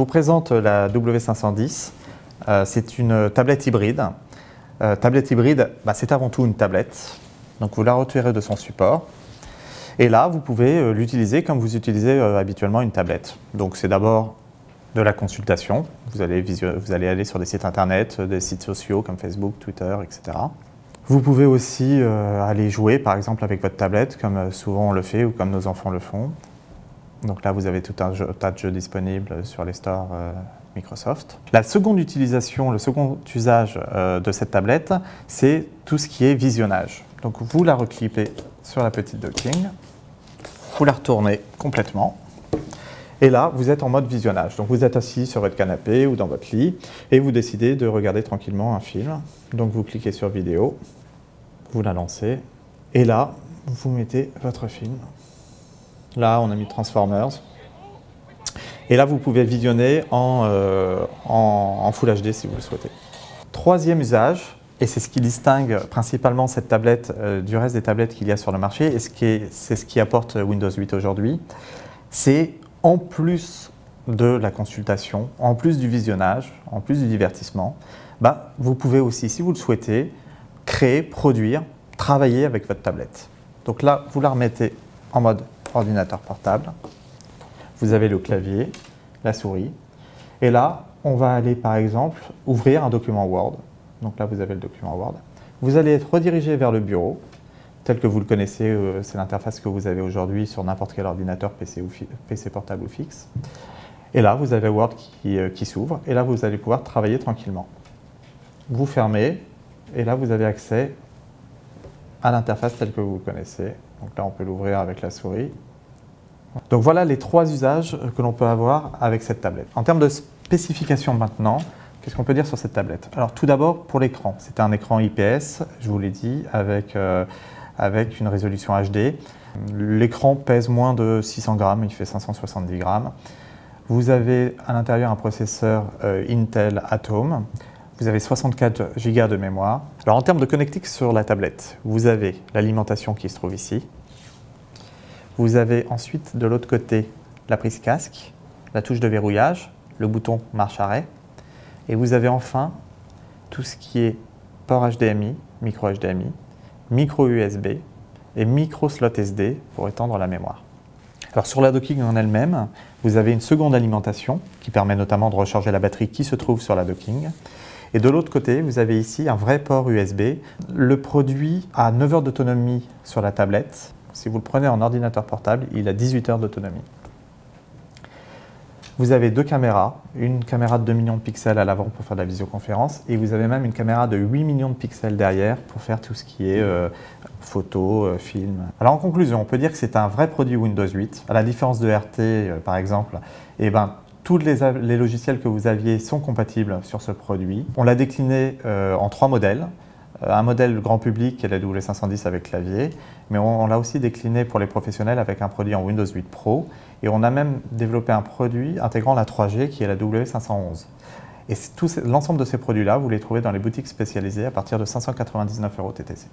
vous présente la W510. C'est une tablette hybride. Tablette hybride, c'est avant tout une tablette. Donc vous la retirez de son support. Et là, vous pouvez l'utiliser comme vous utilisez habituellement une tablette. Donc c'est d'abord de la consultation. Vous allez aller sur des sites internet, des sites sociaux comme Facebook, Twitter, etc. Vous pouvez aussi aller jouer par exemple avec votre tablette, comme souvent on le fait ou comme nos enfants le font. Donc là, vous avez tout un tas de jeux disponibles sur les stores Microsoft. La seconde utilisation, le second usage de cette tablette, c'est tout ce qui est visionnage. Donc vous la reclippez sur la petite docking, vous la retournez complètement, et là, vous êtes en mode visionnage. Donc vous êtes assis sur votre canapé ou dans votre lit, et vous décidez de regarder tranquillement un film. Donc vous cliquez sur vidéo, vous la lancez, et là, vous mettez votre film. Là, on a mis Transformers. Et là, vous pouvez visionner en Full HD si vous le souhaitez. Troisième usage, et c'est ce qui distingue principalement cette tablette du reste des tablettes qu'il y a sur le marché, et c'est ce qui apporte Windows 8 aujourd'hui, c'est en plus de la consultation, en plus du visionnage, en plus du divertissement, vous pouvez aussi, si vous le souhaitez, créer, produire, travailler avec votre tablette. Donc là, vous la remettez en mode ordinateur portable. Vous avez le clavier, la souris. Et là, on va aller par exemple ouvrir un document Word. Donc là, vous avez le document Word. Vous allez être redirigé vers le bureau, tel que vous le connaissez, c'est l'interface que vous avez aujourd'hui sur n'importe quel ordinateur, PC portable ou fixe. Et là, vous avez Word qui s'ouvre. Et là, vous allez pouvoir travailler tranquillement. Vous fermez. Et là, vous avez accès à l'interface telle que vous le connaissez. Donc là, on peut l'ouvrir avec la souris. Donc voilà les trois usages que l'on peut avoir avec cette tablette. En termes de spécifications maintenant, qu'est-ce qu'on peut dire sur cette tablette? Alors tout d'abord, pour l'écran. C'est un écran IPS, je vous l'ai dit, avec une résolution HD. L'écran pèse moins de 600 grammes, il fait 570 grammes. Vous avez à l'intérieur un processeur Intel Atom. Vous avez 64 Go de mémoire. Alors en termes de connectique sur la tablette, vous avez l'alimentation qui se trouve ici. Vous avez ensuite de l'autre côté la prise casque, la touche de verrouillage, le bouton marche-arrêt. Et vous avez enfin tout ce qui est port HDMI, micro HDMI, micro USB et micro slot SD pour étendre la mémoire. Alors sur la docking en elle-même, vous avez une seconde alimentation qui permet notamment de recharger la batterie qui se trouve sur la docking. Et de l'autre côté, vous avez ici un vrai port USB. Le produit a 9 heures d'autonomie sur la tablette. Si vous le prenez en ordinateur portable, il a 18 heures d'autonomie. Vous avez deux caméras, une caméra de 2 millions de pixels à l'avant pour faire de la visioconférence et vous avez même une caméra de 8 millions de pixels derrière pour faire tout ce qui est photo, film. Alors en conclusion, on peut dire que c'est un vrai produit Windows 8. À la différence de RT par exemple, tous les logiciels que vous aviez sont compatibles sur ce produit. On l'a décliné en 3 modèles. Un modèle grand public qui est la W510 avec clavier, mais on l'a aussi décliné pour les professionnels avec un produit en Windows 8 Pro et on a même développé un produit intégrant la 3G qui est la W511. Et l'ensemble de ces produits-là, vous les trouvez dans les boutiques spécialisées à partir de 599 € TTC.